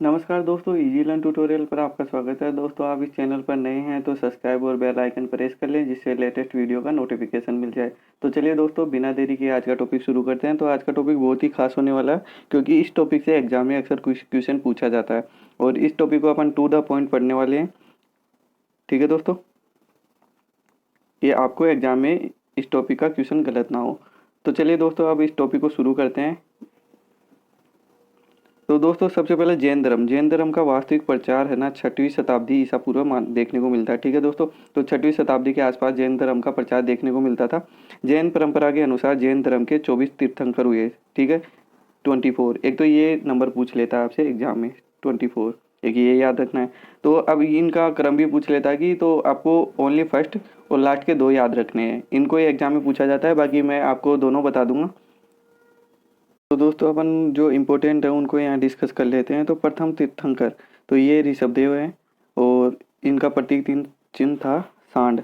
नमस्कार दोस्तों, easy learn tutorial पर आपका स्वागत है। दोस्तों, आप इस चैनल पर नए हैं तो सब्सक्राइब और बेल आइकन प्रेस कर लें, जिससे लेटेस्ट वीडियो का नोटिफिकेशन मिल जाए। तो चलिए दोस्तों, बिना देरी के आज का टॉपिक शुरू करते हैं। तो आज का टॉपिक बहुत ही खास होने वाला है, क्योंकि इस टॉपिक से एग्जाम में अक्सर क्वेश्चन पूछा जाता है और इस टॉपिक को अपन टू द पॉइंट पढ़ने वाले हैं। ठीक है दोस्तों, ये आपको एग्जाम में इस टॉपिक का क्वेश्चन गलत ना हो। तो चलिए दोस्तों, अब इस टॉपिक को शुरू करते हैं। तो दोस्तों, सबसे पहले जैन धर्म का वास्तविक प्रचार है ना 6वीं शताब्दी ईसा पूर्व देखने को मिलता है। ठीक है दोस्तों, तो 6वीं शताब्दी के आसपास जैन धर्म का प्रचार देखने को मिलता था। जैन परंपरा के अनुसार जैन धर्म के 24 तीर्थंकर हुए। ठीक है, 24। एक तो ये नंबर पूछ लेता है आपसे एग्जाम में, 24, एक ये याद रखना है। तो अब इनका क्रम भी पूछ लेता है कि तो आपको ओनली फर्स्ट और लास्ट के दो याद रखने हैं। इनको ये एग्जाम में पूछा जाता है, बाकी मैं आपको दोनों बता दूंगा। तो दोस्तों, अपन जो इम्पोर्टेंट है उनको यहाँ डिस्कस कर लेते हैं। तो प्रथम तीर्थंकर, तो ये ऋषभदेव है और इनका प्रतीक चिन्ह था सांड।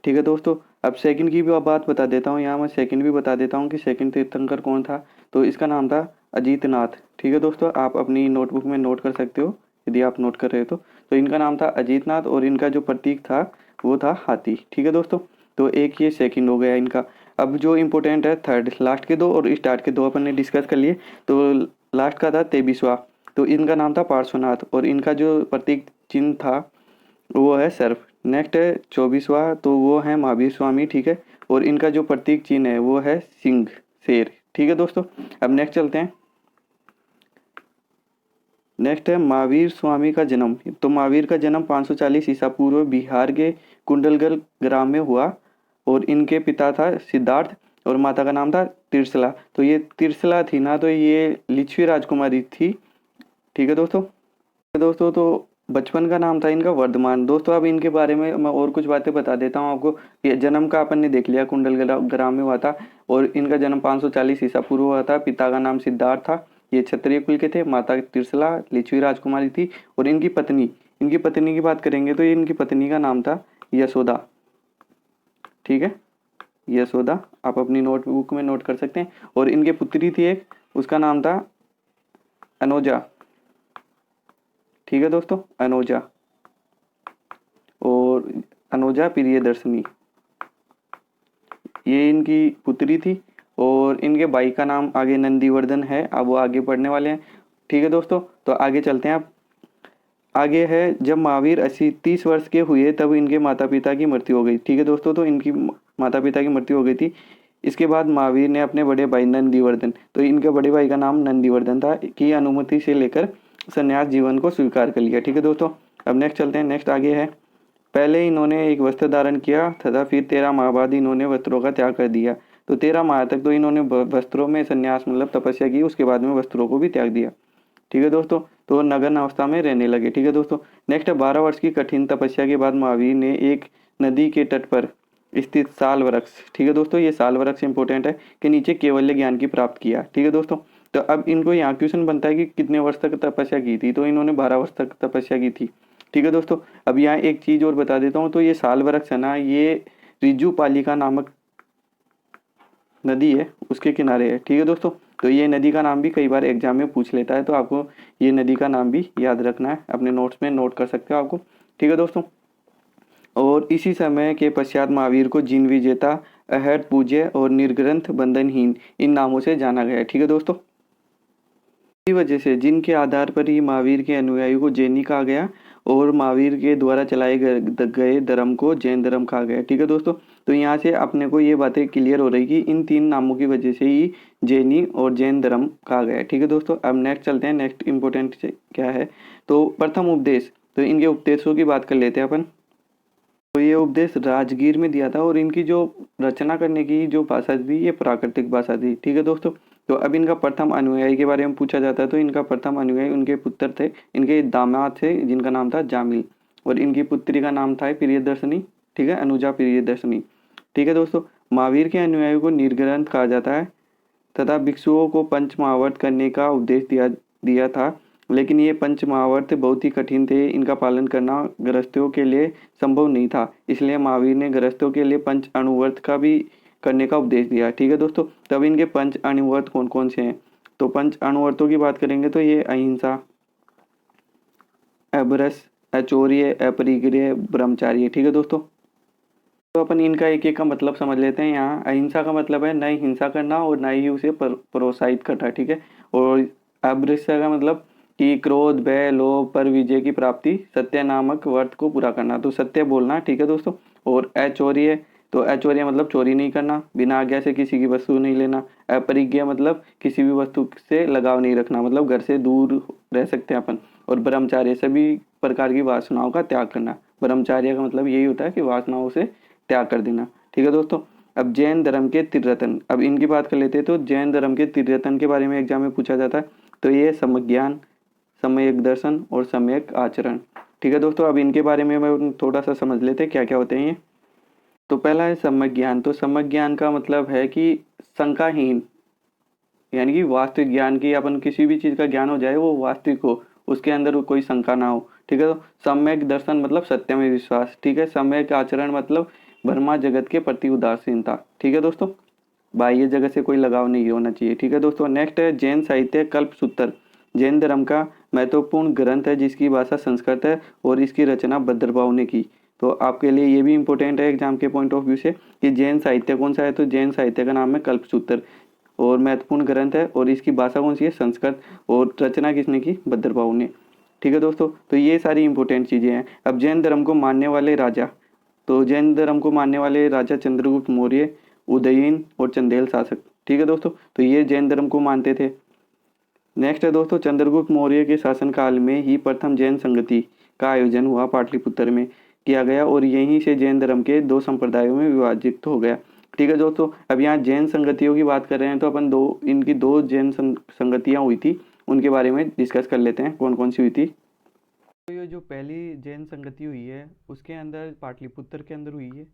ठीक है दोस्तों, अब सेकंड की भी बात बता देता हूँ। यहाँ मैं सेकंड भी बता देता हूँ कि सेकंड तीर्थंकर कौन था। तो इसका नाम था अजीतनाथ। ठीक है दोस्तों, आप अपनी नोटबुक में नोट कर सकते हो यदि आप नोट कर रहे हो तो इनका नाम था अजीतनाथ और इनका जो प्रतीक था वो था हाथी। ठीक है दोस्तों, तो एक ये सेकंड हो गया इनका। अब जो इम्पोर्टेंट है थर्ड, लास्ट के दो और स्टार्ट के दो अपन ने डिस्कस कर लिए। तो लास्ट का था 23वां, तो इनका नाम था पार्श्वनाथ और इनका जो प्रतीक चिन्ह था वो है सर्फ। नेक्स्ट है 24वां, तो वो है महावीर स्वामी। ठीक है, और इनका जो प्रतीक चिन्ह है वो है सिंह, शेर। ठीक है दोस्तों, अब नेक्स्ट चलते हैं। नेक्स्ट है महावीर स्वामी का जन्म। तो महावीर का जन्म 540 ईसा पूर्व बिहार के कुंडलगढ़ ग्राम में हुआ और इनके पिता था सिद्धार्थ और माता का नाम था तिरसला। तो ये तिरसला थी ना, तो ये लिच्छवी राजकुमारी थी। ठीक है दोस्तों, तो बचपन का नाम था इनका वर्धमान। दोस्तों, अब इनके बारे में मैं और कुछ बातें बता देता हूँ आपको। ये जन्म का अपन ने देख लिया, कुंडलगढ़ ग्राम में हुआ था और इनका जन्म 540 ईसा पूर्व हुआ था। पिता का नाम सिद्धार्थ था, ये क्षत्रिय कुल के थे। माता तिरसला लिच्छवी राजकुमारी थी और इनकी पत्नी की बात करेंगे तो इनकी पत्नी का नाम था यशोदा। ठीक है, यशोदा आप अपनी नोटबुक में नोट कर सकते हैं। और इनके पुत्री थी एक, उसका नाम था अनोजा। ठीक है दोस्तों, अनोजा और अनोजा प्रियदर्शनी, ये इनकी पुत्री थी। और इनके भाई का नाम आगे नंदीवर्धन है, अब वो आगे पढ़ने वाले हैं। ठीक है दोस्तों, तो आगे चलते हैं। आप आगे है, जब महावीर 30 वर्ष के हुए तब इनके माता पिता की मृत्यु हो गई। ठीक है दोस्तों, तो इनकी माता पिता की मृत्यु हो गई थी। इसके बाद महावीर ने अपने बड़े भाई नंदीवर्धन, तो इनके बड़े भाई का नाम नंदीवर्धन था, की अनुमति से लेकर संन्यास जीवन को स्वीकार कर लिया। ठीक है दोस्तों, अब नेक्स्ट चलते हैं। नेक्स्ट आगे है, पहले इन्होंने एक वस्त्र धारण किया तथा फिर 13 माह बाद इन्होंने वस्त्रों का त्याग कर दिया। तो 13 माह तक तो इन्होंने वस्त्रों में संन्यास मतलब तपस्या की, उसके बाद में वस्त्रों को भी त्याग दिया। ठीक है दोस्तों, तो नग्न अवस्था में रहने लगे। ठीक है दोस्तों, नेक्स्ट है 12 वर्ष की कठिन तपस्या के बाद महावीर ने एक नदी के तट पर स्थित साल वृक्ष, ठीक है दोस्तों, ये साल वृक्ष इंपॉर्टेंट है, के नीचे केवल्य ज्ञान की प्राप्त किया। ठीक है दोस्तों, तो अब इनको यहाँ क्वेश्चन बनता है कि कितने वर्ष तक तपस्या की थी। तो इन्होंने 12 वर्ष तक तपस्या की थी। ठीक है दोस्तों, अब यहाँ एक चीज और बता देता हूँ। तो ये साल वृक्ष है ना, ये रिजू पालिका नामक नदी है, उसके किनारे है। ठीक है दोस्तों, तो ये नदी का नाम भी कई बार एग्जाम में पूछ लेता है, तो आपको ये नदी का नाम भी याद रखना है, अपने नोट्स में नोट कर सकते हो आपको। ठीक है दोस्तों, और इसी समय के पश्चात महावीर को जिन विजेता, अहट पूज्य और निर्ग्रंथ बंधनहीन इन नामों से जाना गया। ठीक है दोस्तों, इसी वजह से जिनके आधार पर ही महावीर के अनुयायी को जैनी कहा गया और महावीर के द्वारा चलाए गए धर्म को जैन धर्म कहा गया। ठीक है दोस्तों, तो यहाँ से अपने को ये बातें क्लियर हो रही कि इन तीन नामों की वजह से ही जैनी और जैन धर्म कहा गया। ठीक है दोस्तों, अब नेक्स्ट चलते हैं। नेक्स्ट इंपॉर्टेंट क्या है, तो प्रथम उपदेश, तो इनके उपदेशों की बात कर लेते हैं अपन। तो ये उपदेश राजगीर में दिया था और इनकी जो रचना करने की जो भाषा थी ये प्राकृतिक भाषा थी। ठीक है दोस्तों, तो अब इनका प्रथम अनुयायी के बारे में पूछा जाता है। तो इनका प्रथम अनुयायी उनके पुत्र थे, इनके दामाद थे जिनका नाम था जामिल और इनकी पुत्री का नाम था प्रियदर्शनी। ठीक है, अनुजा प्रियदर्शनी। ठीक है दोस्तों, महावीर के अनुयायी को निर्ग्रंथ कहा जाता है तथा भिक्षुओं को पंच महावर्त करने का उपदेश दिया था, लेकिन ये पंच महावर्त बहुत ही कठिन थे, इनका पालन करना गृहस्थियों के लिए संभव नहीं था। इसलिए महावीर ने गृहस्थियों के लिए पंच अणुव्रत का भी करने का उपदेश दिया। ठीक है दोस्तों, तब इनके पंच अणुव्रत कौन कौन से हैं। तो पंच अणुव्रतों की बात करेंगे तो ये अहिंसा, अभ्रस, अचौर्य, अपरिग्रह, ब्रह्मचार्य। ठीक है दोस्तों, तो अपन इनका एक एक का मतलब समझ लेते हैं। यहाँ अहिंसा का मतलब है न ही हिंसा करना और न ही उसे प्रोत्साहित करना। ठीक है, और अभ्रष्य का मतलब कि क्रोध, भय, लोभ पर विजय की प्राप्ति, सत्य नामक व्रत को पूरा करना, तो सत्य बोलना। ठीक है दोस्तों, और अचौर्य, तो अचौर्य मतलब चोरी नहीं करना, बिना आज्ञा से किसी की वस्तु नहीं लेना। अपरिज्ञा मतलब किसी भी वस्तु से लगाव नहीं रखना, मतलब घर से दूर रह सकते हैं अपन। और ब्रह्मचार्य, सभी प्रकार की वासनाओं का त्याग करना। ब्रह्मचार्य का मतलब यही होता है कि वासनाओं से त्याग कर देना। ठीक है दोस्तों, अब जैन धर्म के त्रिरत्न, अब इनकी बात कर लेते हैं। तो जैन धर्म के त्रिरत्न के बारे में एग्जाम में पूछा जाता है। तो ये सम्यज्ञान, सम्यक दर्शन और सम्यक आचरण। ठीक है दोस्तों, अब इनके बारे में मैं थोड़ा सा समझ लेते हैं क्या क्या होते हैं ये। तो पहला है सम्यक ज्ञान। तो सम्यक ज्ञान का मतलब है कि शंकाहीन, यानी कि वास्तविक ज्ञान की, अपन किसी भी चीज़ का ज्ञान हो जाए वो वास्तविक हो, उसके अंदर कोई शंका ना हो। ठीक है, तो सम्यक दर्शन मतलब सत्य में विश्वास। ठीक है, सम्यक आचरण मतलब ब्रह्मा जगत के प्रति उदासीनता। ठीक है दोस्तों, बाह्य जगत से कोई लगाव नहीं होना चाहिए। ठीक है दोस्तों, नेक्स्ट है जैन साहित्य कल्पसूत्र। जैन धर्म का महत्वपूर्ण ग्रंथ है जिसकी भाषा संस्कृत है और इसकी रचना भद्रभाव ने की। तो आपके लिए ये भी इंपॉर्टेंट है एग्जाम के पॉइंट ऑफ व्यू से कि जैन साहित्य कौन सा है। तो जैन साहित्य का नाम है कल्पसूत्र और महत्वपूर्ण ग्रंथ है, और इसकी भाषा कौन सी है, संस्कृत, और रचना किसने की, भद्रभाव ने। ठीक है दोस्तों, तो ये सारी इंपॉर्टेंट चीज़ें हैं। अब जैन धर्म को मानने वाले राजा, तो जैन धर्म को मानने वाले राजा चंद्रगुप्त मौर्य, उदयन और चंदेल शासक। ठीक है दोस्तों, तो ये जैन धर्म को मानते थे। नेक्स्ट है दोस्तों, चंद्रगुप्त मौर्य के शासनकाल में ही प्रथम जैन संगति का आयोजन हुआ पाटलिपुत्र में किया गया, और यहीं से जैन धर्म के दो संप्रदायों में विभाजित हो गया। ठीक है दोस्तों, अब यहाँ जैन संगतियों की बात कर रहे हैं, तो अपन इनकी दो जैन संगतियाँ हुई थी, उनके बारे में डिस्कस कर लेते हैं कौन कौन सी हुई थी। तो ये जो पहली जैन संगति हुई है उसके अंदर पाटलिपुत्र के अंदर हुई है,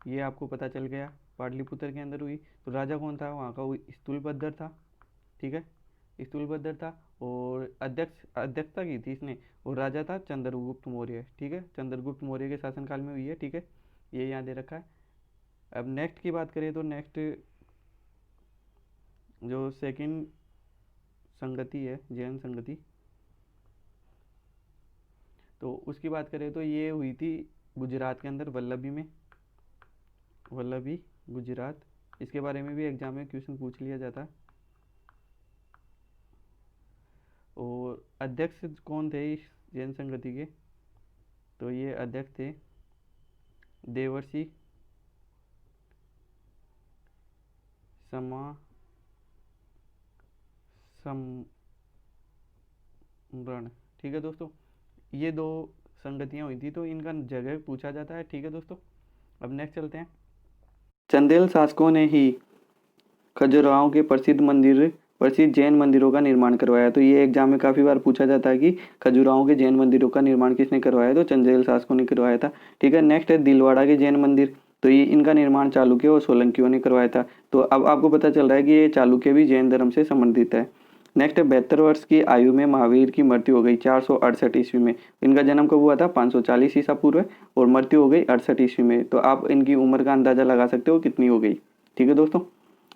ये आपको पता चल गया। पाटलिपुत्र के अंदर हुई, तो राजा कौन था वहाँ का, वो स्थूलभद्र था। ठीक है, स्थूलभद्र था, और अध्यक्षता की थी इसने, और राजा था चंद्रगुप्त मौर्य। ठीक है, चंद्रगुप्त मौर्य के शासनकाल में हुई है। ठीक है, ये यहाँ दे रखा है। अब नेक्स्ट की बात करें तो नेक्स्ट जो सेकंड संगति है जैन संगति, तो उसकी बात करें तो ये हुई थी गुजरात के अंदर, वल्लभी में, वल्लभी गुजरात। इसके बारे में भी एग्जाम में क्वेश्चन पूछ लिया जाता। और अध्यक्ष कौन थे इस जैन संगति के, तो ये अध्यक्ष थे देवर्षि समरण। ठीक है दोस्तों, ये दो संगतियाँ हुई थी, तो इनका जगह पूछा जाता है। ठीक है दोस्तों, अब नेक्स्ट चलते हैं। चंदेल शासकों ने ही खजुराहो के प्रसिद्ध जैन मंदिरों का निर्माण करवाया। तो ये एग्जाम में काफ़ी बार पूछा जाता है कि खजुराहो के जैन मंदिरों का निर्माण किसने करवाया, तो चंदेल शासकों ने करवाया था। ठीक है, नेक्स्ट है दिलवाड़ा के जैन मंदिर। तो ये इनका निर्माण चालुक्य और सोलंकियों ने करवाया था। तो अब आपको पता चल रहा है कि ये चालुक्य भी जैन धर्म से संबंधित है। नेक्स्ट है 72 वर्ष की आयु में महावीर की मृत्यु हो गई 468 ईस्वी में। इनका जन्म कब हुआ था, 540 ईसा पूर्व, और मृत्यु हो गई 68 ईस्वी में। तो आप इनकी उम्र का अंदाजा लगा सकते हो कितनी हो गई। ठीक है दोस्तों,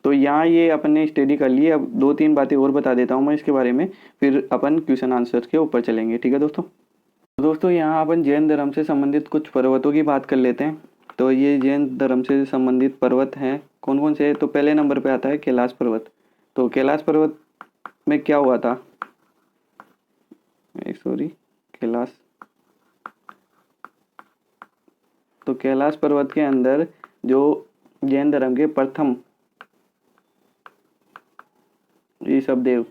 तो यहाँ ये अपन ने स्टडी कर ली। अब दो तीन बातें और बता देता हूँ मैं इसके बारे में, फिर अपन क्वेश्चन आंसर के ऊपर चलेंगे। ठीक है दोस्तों, तो दोस्तों यहाँ अपन जैन धर्म से संबंधित कुछ पर्वतों की बात कर लेते हैं। तो ये जैन धर्म से संबंधित पर्वत हैं कौन कौन से, तो पहले नंबर पे आता है कैलाश पर्वत। तो कैलाश पर्वत में क्या हुआ था, कैलाश, तो कैलाश पर्वत के अंदर जो जैन धर्म के प्रथम ऋषभदेव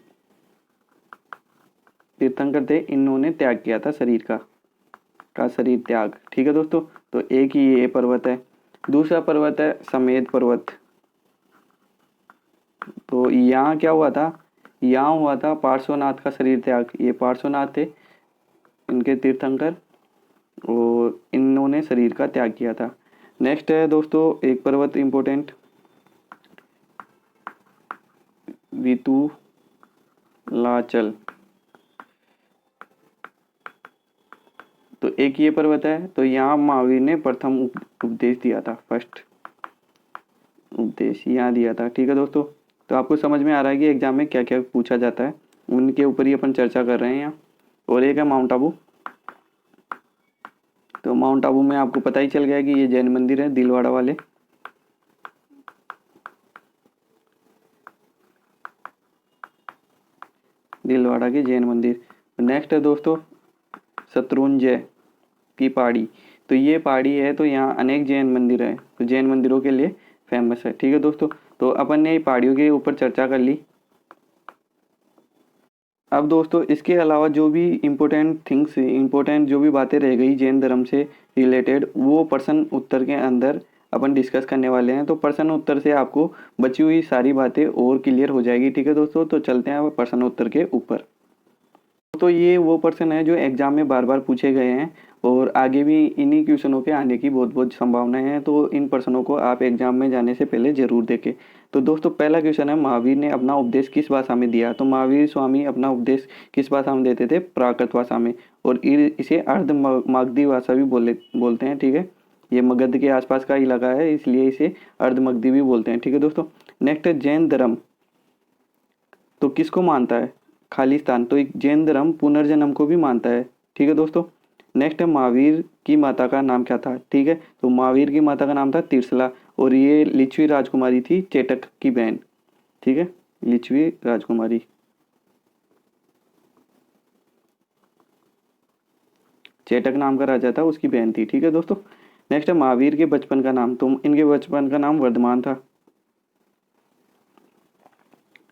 तीर्थंकर थे, इन्होंने त्याग किया था शरीर का शरीर त्याग। ठीक है दोस्तों, तो एक ही ये पर्वत है। दूसरा पर्वत है समेत पर्वत। तो यहाँ क्या हुआ था, यहाँ हुआ था पार्श्वनाथ का शरीर त्याग। ये पार्श्वनाथ थे, इनके तीर्थंकर, और इन्होंने शरीर का त्याग किया था। नेक्स्ट है दोस्तों एक पर्वत इंपॉर्टेंट, वितुलाचल। तो एक ये पर्वत है, तो यहाँ महावीर ने प्रथम उपदेश दिया था, फर्स्ट उपदेश यहाँ दिया था। ठीक है दोस्तों, तो आपको समझ में आ रहा है कि एग्जाम में क्या क्या पूछा जाता है, उनके ऊपर ही अपन चर्चा कर रहे हैं यहाँ। और एक है माउंट आबू। तो माउंट आबू में आपको पता ही चल गया कि ये जैन मंदिर है, दिलवाड़ा वाले। दिलवाड़ा के जैन मंदिर। नेक्स्ट है दोस्तों शत्रुंजय की पहाड़ी। तो ये पहाड़ी है, तो यहाँ अनेक जैन मंदिर हैं, तो जैन मंदिरों के लिए फेमस है। ठीक है दोस्तों, तो अपन ने पहाड़ियों के ऊपर चर्चा कर ली। अब दोस्तों इसके अलावा जो भी इम्पोर्टेंट जो भी बातें रह गई जैन धर्म से रिलेटेड, वो प्रश्न उत्तर के अंदर अपन डिस्कस करने वाले हैं। तो प्रश्न उत्तर से आपको बची हुई सारी बातें और क्लियर हो जाएगी। ठीक है दोस्तों, तो चलते हैं अब प्रश्न उत्तर के ऊपर। तो ये वो प्रश्न है जो एग्जाम में बार बार पूछे गए हैं और आगे भी इन्हीं क्वेश्चनों के आने की बहुत बहुत संभावनाएं हैं। तो इन प्रश्नों को आप एग्जाम में जाने से पहले जरूर देखें। तो दोस्तों पहला क्वेश्चन है, महावीर ने अपना उपदेश किस भाषा में दिया? तो महावीर स्वामी अपना उपदेश किस भाषा में देते थे? प्राकृत भाषा में। और इसे अर्ध मागधी भाषा भी बोलते हैं। ठीक है, ये मगध के आसपास का इलाका है, इसलिए इसे अर्ध मगधी भी बोलते हैं। ठीक है दोस्तों, नेक्स्ट है जैन धर्म तो किसको मानता है? खालिस्तान। तो एक जैन धर्म पुनर्जन्म को भी मानता है। ठीक है दोस्तों, नेक्स्ट है महावीर की माता का नाम क्या था? ठीक है, तो महावीर की माता का नाम था तीर्सला और ये लिच्छवी राजकुमारी थी, चेटक की बहन। ठीक है, लिच्छवी राजकुमारी, चेटक नाम का राजा था, उसकी बहन थी। ठीक है दोस्तों, नेक्स्ट है महावीर के बचपन का नाम। तो इनके बचपन का नाम वर्धमान था।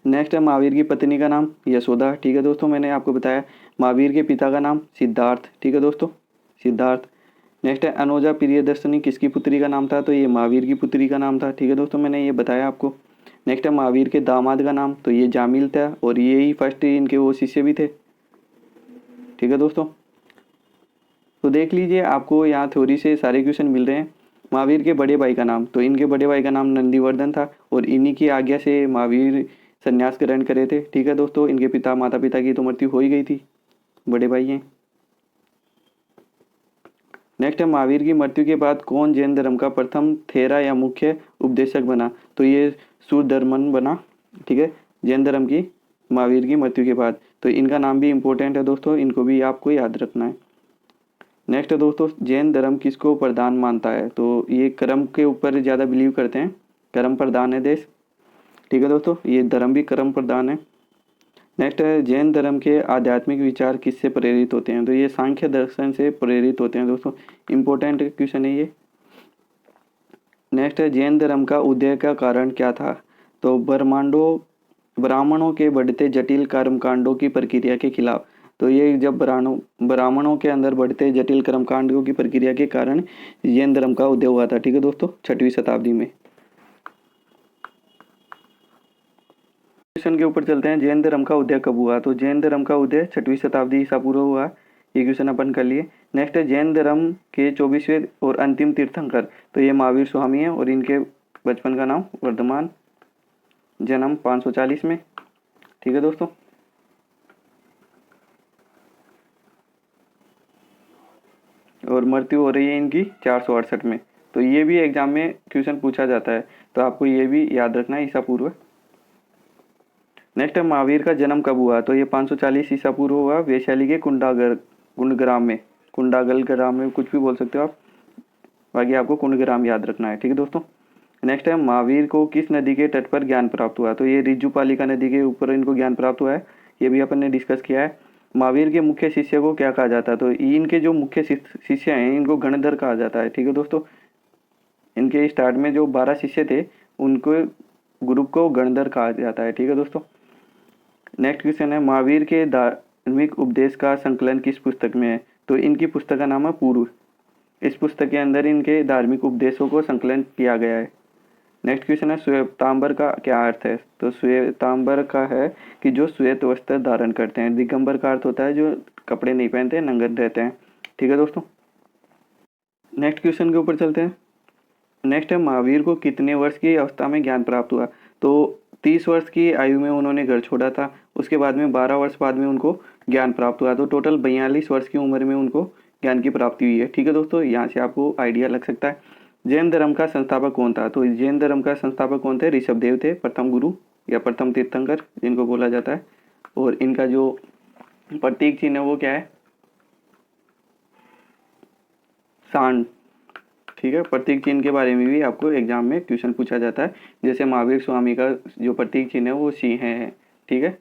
नेक्स्ट है महावीर की पत्नी का नाम यशोदा। ठीक है दोस्तों, मैंने आपको बताया। महावीर के पिता का नाम सिद्धार्थ। ठीक है दोस्तों, सिद्धार्थ। नेक्स्ट है अनुजा प्रियदर्शनी किसकी पुत्री का नाम था? तो ये महावीर की पुत्री का नाम था। ठीक है दोस्तों, मैंने ये बताया आपको। नेक्स्ट है महावीर के दामाद का नाम, तो ये जामिल था और ये ही फर्स्ट इनके वो शिष्य भी थे। ठीक है दोस्तों, तो देख लीजिए आपको यहाँ थ्योरी से सारे क्वेश्चन मिल रहे हैं। महावीर के बड़े भाई का नाम, तो इनके बड़े भाई का नाम नंदीवर्धन था और इन्हीं की आज्ञा से महावीर संन्यास ग्रहण करे थे। ठीक है दोस्तों, इनके माता पिता की तो मृत्यु हो ही गई थी, बड़े भाई हैं। नेक्स्ट है महावीर की मृत्यु के बाद कौन जैन धर्म का प्रथम थेरा या मुख्य उपदेशक बना? तो ये सूरधर्मन बना। ठीक है, जैन धर्म की महावीर की मृत्यु के बाद। तो इनका नाम भी इम्पोर्टेंट है दोस्तों, इनको भी आपको याद रखना है। नेक्स्ट है दोस्तों जैन धर्म किसको प्रधान मानता है? तो ये कर्म के ऊपर ज़्यादा बिलीव करते हैं, कर्म प्रधान है देश। ठीक है दोस्तों, ये धर्म भी कर्म प्रधान है। नेक्स्ट है जैन धर्म के आध्यात्मिक विचार किससे प्रेरित होते हैं? तो ये सांख्य दर्शन से प्रेरित होते हैं दोस्तों, इंपॉर्टेंट क्वेश्चन है ये। नेक्स्ट है जैन धर्म का उदय का कारण क्या था? तो ब्राह्मणों के बढ़ते जटिल कर्मकांडों की प्रक्रिया के खिलाफ। तो ये जब ब्राह्मणों के अंदर बढ़ते जटिल कर्मकांडों की प्रक्रिया के कारण जैन धर्म का उदय हुआ था। ठीक है दोस्तों, 6वीं शताब्दी में। क्वेश्चन के ऊपर चलते हैं, जैन धर्म का उदय कब हुआ? तो जैन धर्म का उदय 6वीं शताब्दी ईसा पूर्व हुआ। ये क्वेश्चन अपन कर लिए। नेक्स्ट है जैन धर्म के 24वें और अंतिम तीर्थंकर। तो ये महावीर स्वामी हैं और इनके बचपन का नाम वर्धमान, जन्म 540 में। ठीक है दोस्तों, और मृत्यु हो रही है इनकी 468 में। तो ये भी एग्जाम में क्वेश्चन पूछा जाता है, तो आपको ये भी याद रखना है, ईसा पूर्व। नेक्स्ट है महावीर का जन्म कब हुआ? तो ये 540 ईसा पूर्व हुआ, वैशाली के कुंडग्राम में, कुंडागल ग्राम में, कुछ भी बोल सकते हो आप, बाकी आपको कुंडग्राम याद रखना है। ठीक है दोस्तों, नेक्स्ट है महावीर को किस नदी के तट पर ज्ञान प्राप्त हुआ? तो ये रिजुपालिका नदी के ऊपर इनको ज्ञान प्राप्त हुआ है, ये भी अपन ने डिस्कस किया है। महावीर के मुख्य शिष्य को क्या कहा जाता है? तो इनके जो मुख्य शिष्य हैं इनको गणधर कहा जाता है। ठीक है दोस्तों, इनके स्टार्ट में जो 12 शिष्य थे उनको ग्रुप को गणधर कहा जाता है। ठीक है दोस्तों, नेक्स्ट क्वेश्चन है महावीर के धार्मिक उपदेश का संकलन किस पुस्तक में है? तो इनकी पुस्तक का नाम है पूर्व। इस पुस्तक के अंदर इनके धार्मिक उपदेशों को संकलन किया गया है। नेक्स्ट क्वेश्चन है श्वेतांबर का क्या अर्थ है? तो श्वेतांबर का है कि जो श्वेत वस्त्र धारण करते हैं। दिगंबर का अर्थ होता है जो कपड़े नहीं पहनते, नंगे रहते हैं। ठीक है दोस्तों, नेक्स्ट क्वेश्चन के ऊपर चलते हैं। नेक्स्ट है महावीर को कितने वर्ष की अवस्था में ज्ञान प्राप्त हुआ? तो 30 वर्ष की आयु में उन्होंने घर छोड़ा था, उसके बाद में 12 वर्ष बाद में उनको ज्ञान प्राप्त हुआ। तो टोटल 42 वर्ष की उम्र में उनको ज्ञान की प्राप्ति हुई है। ठीक है दोस्तों, यहाँ से आपको आइडिया लग सकता है। जैन धर्म का संस्थापक कौन था? तो जैन धर्म का संस्थापक कौन थे? ऋषभदेव थे, प्रथम गुरु या प्रथम तीर्थंकर जिनको बोला जाता है। और इनका जो प्रतीक चिन्ह है वो क्या है? सांड, ठीक है। प्रतीक चिन्ह के बारे में भी आपको एग्जाम में क्वेश्चन पूछा जाता है। जैसे महावीर स्वामी का जो प्रतीक चिन्ह है वो सिंह है, ठीक है।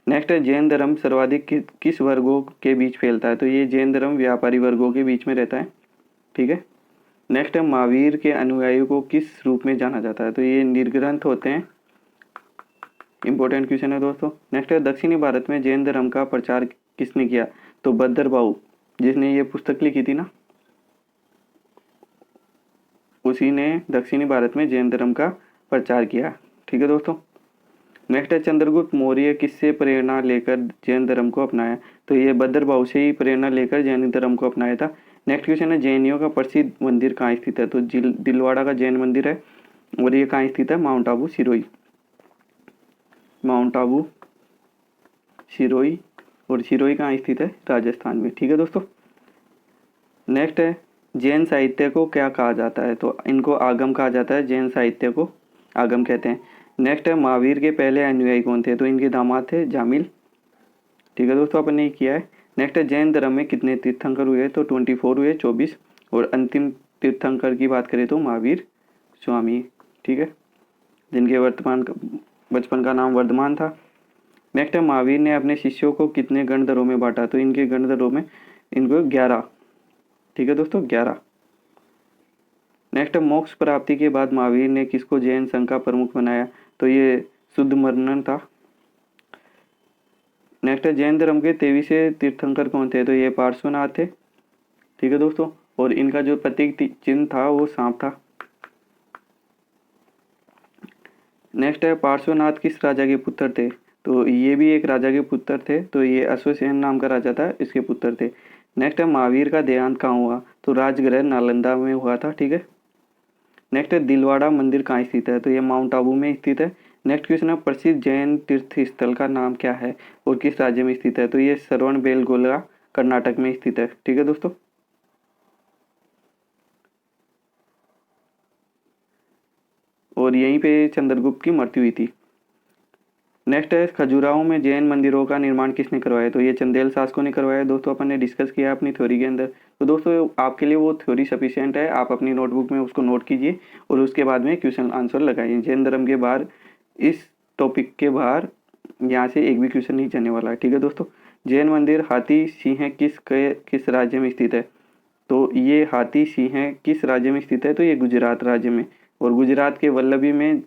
नेक्स्ट है जैन धर्म सर्वाधिक किस वर्गों के बीच फैलता है? तो ये जैन धर्म व्यापारी वर्गों के बीच में रहता है, ठीक है। नेक्स्ट है महावीर के अनुयायियों को किस रूप में जाना जाता है? तो ये निर्ग्रंथ होते हैं। इंपॉर्टेंट क्वेश्चन है दोस्तों। नेक्स्ट है दक्षिणी भारत में जैन धर्म का प्रचार किसने किया? तो भद्रबाहु, जिसने ये पुस्तक लिखी थी ना, उसी ने दक्षिणी भारत में जैन धर्म का प्रचार किया, ठीक है दोस्तों। नेक्स्ट है चंद्रगुप्त मौर्य किससे प्रेरणा लेकर जैन धर्म को अपनाया? तो ये भद्रबाहु से ही प्रेरणा लेकर जैन धर्म को अपनाया था। नेक्स्ट क्वेश्चन है जैनियों का प्रसिद्ध मंदिर कहाँ स्थित है? तो दिलवाड़ा का जैन मंदिर है, और ये कहाँ स्थित है? माउंट आबू सिरोही, माउंट आबू सिरोही, और सिरोही कहाँ स्थित है? राजस्थान में, ठीक है दोस्तों। नेक्स्ट है जैन साहित्य को क्या कहा जाता है? तो इनको आगम कहा जाता है, जैन साहित्य को आगम कहते हैं। नेक्स्ट है महावीर के पहले अनुयायी कौन थे? तो इनके दामाद थे जामिल, ठीक है दोस्तों, अपन ने किया है। नेक्स्ट है जैन धर्म में कितने तीर्थंकर हुए? तो 24 हुए, 24। और अंतिम तीर्थंकर की बात करें तो महावीर स्वामी, ठीक है, जिनके बचपन का नाम वर्धमान था। नेक्स्ट है महावीर ने अपने शिष्यों को कितने गणधरों में बांटा? तो इनके गणधरों में इनको 11, ठीक है दोस्तों, 11। नेक्स्ट है मोक्ष प्राप्ति के बाद महावीर ने किसको जैन संघ का प्रमुख बनाया? तो ये शुद्धमर्णन था। नेक्स्ट है जैन धर्म के 23वें तीर्थंकर कौन थे? तो ये पार्श्वनाथ थे, ठीक है दोस्तों, और इनका जो प्रतीक चिन्ह था वो सांप था। नेक्स्ट है पार्श्वनाथ किस राजा के पुत्र थे? तो ये भी एक राजा के पुत्र थे, तो ये अश्वसेन नाम का राजा था, इसके पुत्र थे। नेक्स्ट है महावीर का देहांत कहाँ हुआ? तो राजगृह नालंदा में हुआ था, ठीक है। नेक्स्ट है दिलवाड़ा मंदिर कहाँ स्थित है? तो ये माउंट आबू में स्थित है। नेक्स्ट क्वेश्चन है प्रसिद्ध जैन तीर्थ स्थल का नाम क्या है और किस राज्य में स्थित है? तो ये श्रवण बेलगोला कर्नाटक में स्थित है, ठीक है दोस्तों। और यहीं पे चंद्रगुप्त की मृत्यु हुई थी। नेक्स्ट है खजुराहो में जैन मंदिरों का निर्माण किसने करवाया? तो ये चंदेल शासकों ने करवाया दोस्तों, अपन ने डिस्कस किया अपनी थ्योरी के अंदर। तो दोस्तों आपके लिए वो थ्योरी सफिशिएंट है, आप अपनी नोटबुक में उसको नोट कीजिए और उसके बाद में क्वेश्चन आंसर लगाइए। जैन धर्म के बाहर, इस टॉपिक के बाहर यहाँ से एक भी क्वेश्चन नहीं जाने वाला है, ठीक है दोस्तों। जैन मंदिर हाथी सिंह किस राज्य में स्थित है? तो ये हाथी सिंह किस राज्य में स्थित है? तो ये गुजरात राज्य में, और गुजरात के वल्लभी में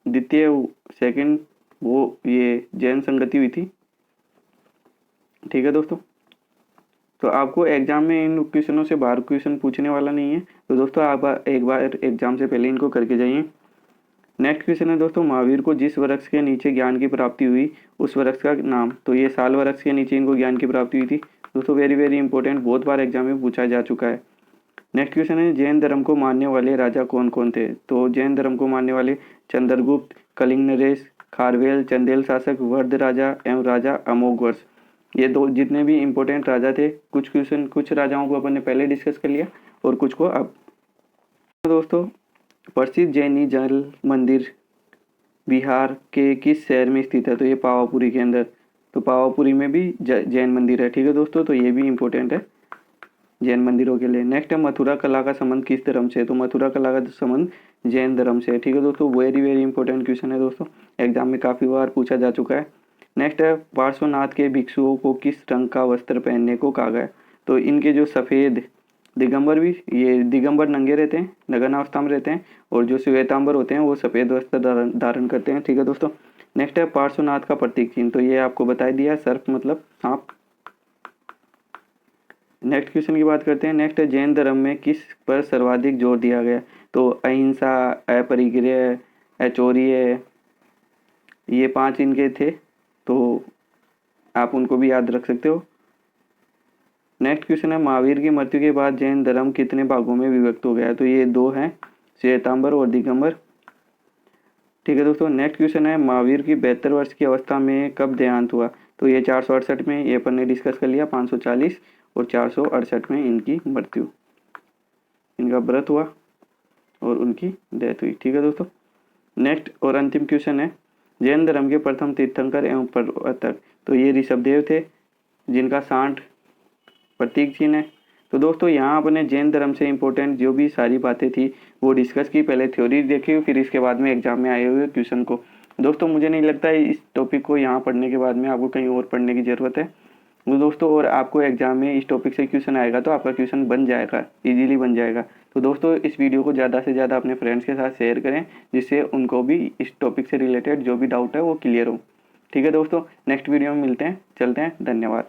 द्वितीय सेकंड वो ये जैन संगति हुई थी, ठीक है दोस्तों। तो आपको एग्जाम में इन क्वेश्चनों से बाहर क्वेश्चन पूछने वाला नहीं है, तो दोस्तों आप एक बार एग्जाम से पहले इनको करके जाइए। नेक्स्ट क्वेश्चन है दोस्तों महावीर को जिस वृक्ष के नीचे ज्ञान की प्राप्ति हुई उस वृक्ष का नाम? तो ये साल वृक्ष के नीचे इनको ज्ञान की प्राप्ति हुई थी दोस्तों। वेरी वेरी इंपॉर्टेंट, बहुत बार एग्जाम में पूछा जा चुका है। नेक्स्ट क्वेश्चन है जैन धर्म को मानने वाले राजा कौन कौन थे? तो जैन धर्म को मानने वाले चंद्रगुप्त, कलिंग नरेश, खारवेल, चंदेल शासक, वर्ध राजा एवं राजा अमोघवर्ष, ये दो जितने भी इंपॉर्टेंट राजा थे। कुछ राजाओं को अपन ने पहले डिस्कस कर लिया और कुछ को अब। दोस्तों प्रसिद्ध जैनी जल मंदिर बिहार के किस शहर में स्थित है? तो ये पावापुरी के अंदर, तो पावापुरी में भी जैन मंदिर है, ठीक है दोस्तों। तो ये भी इंपॉर्टेंट है जैन मंदिरों के लिए। नेक्स्ट है मथुरा कला का संबंध किस धर्म से? तो मथुरा कला का संबंध जैन धर्म से है, ठीक है दोस्तों। वेरी वेरी इंपॉर्टेंट क्वेश्चन है दोस्तों, एग्जाम में काफ़ी बार पूछा जा चुका है। नेक्स्ट है पार्श्वनाथ के भिक्षुओं को किस रंग का वस्त्र पहनने को कहा गया? तो इनके जो सफ़ेद दिगंबर, भी ये दिगंबर नंगे रहते हैं, नग्न अवस्था में रहते हैं, और जो श्वेतांबर होते हैं वो सफ़ेद वस्त्र धारण करते हैं, ठीक है दोस्तों। नेक्स्ट है पार्श्वनाथ का प्रतीक चिन्ह, तो ये आपको बता दिया, सर्प मतलब सांप। नेक्स्ट क्वेश्चन की बात करते हैं। नेक्स्ट है जैन धर्म में किस पर सर्वाधिक जोर दिया गया? तो अहिंसा, अपरिग्रह, अचौर्य, ये 5 इनके थे, तो आप उनको भी याद रख सकते हो। नेक्स्ट क्वेश्चन है महावीर की मृत्यु के बाद जैन धर्म कितने भागों में विभक्त हो गया? तो ये 2 हैं, श्वेतांबर और दिगंबर, ठीक है दोस्तों। नेक्स्ट क्वेश्चन है महावीर की 72 वर्ष की अवस्था में कब देहांत हुआ? तो ये 468 में, ये अपन ने डिस्कस कर लिया। 540 और 468 में इनकी मृत्यु, इनका व्रत हुआ और उनकी डेथ हुई, ठीक है दोस्तों। नेक्स्ट और अंतिम क्वेश्चन है जैन धर्म के प्रथम तीर्थंकर एवं प्रवर्तक, तो ये ऋषभदेव थे, जिनका सांड प्रतीक चिन्ह है। तो दोस्तों यहाँ अपने जैन धर्म से इम्पोर्टेंट जो भी सारी बातें थी वो डिस्कस की, पहले थ्योरी देखी फिर इसके बाद में एग्जाम में आए हुए क्वेश्चन को। दोस्तों मुझे नहीं लगता है इस टॉपिक को यहाँ पढ़ने के बाद में आपको कहीं और पढ़ने की ज़रूरत है। तो दोस्तों और आपको एग्जाम में इस टॉपिक से क्वेश्चन आएगा तो आपका क्वेश्चन बन जाएगा, इजीली बन जाएगा। तो दोस्तों इस वीडियो को ज़्यादा से ज़्यादा अपने फ्रेंड्स के साथ शेयर करें, जिससे उनको भी इस टॉपिक से रिलेटेड जो भी डाउट है वो क्लियर हो। ठीक है दोस्तों, नेक्स्ट वीडियो में मिलते हैं, चलते हैं, धन्यवाद।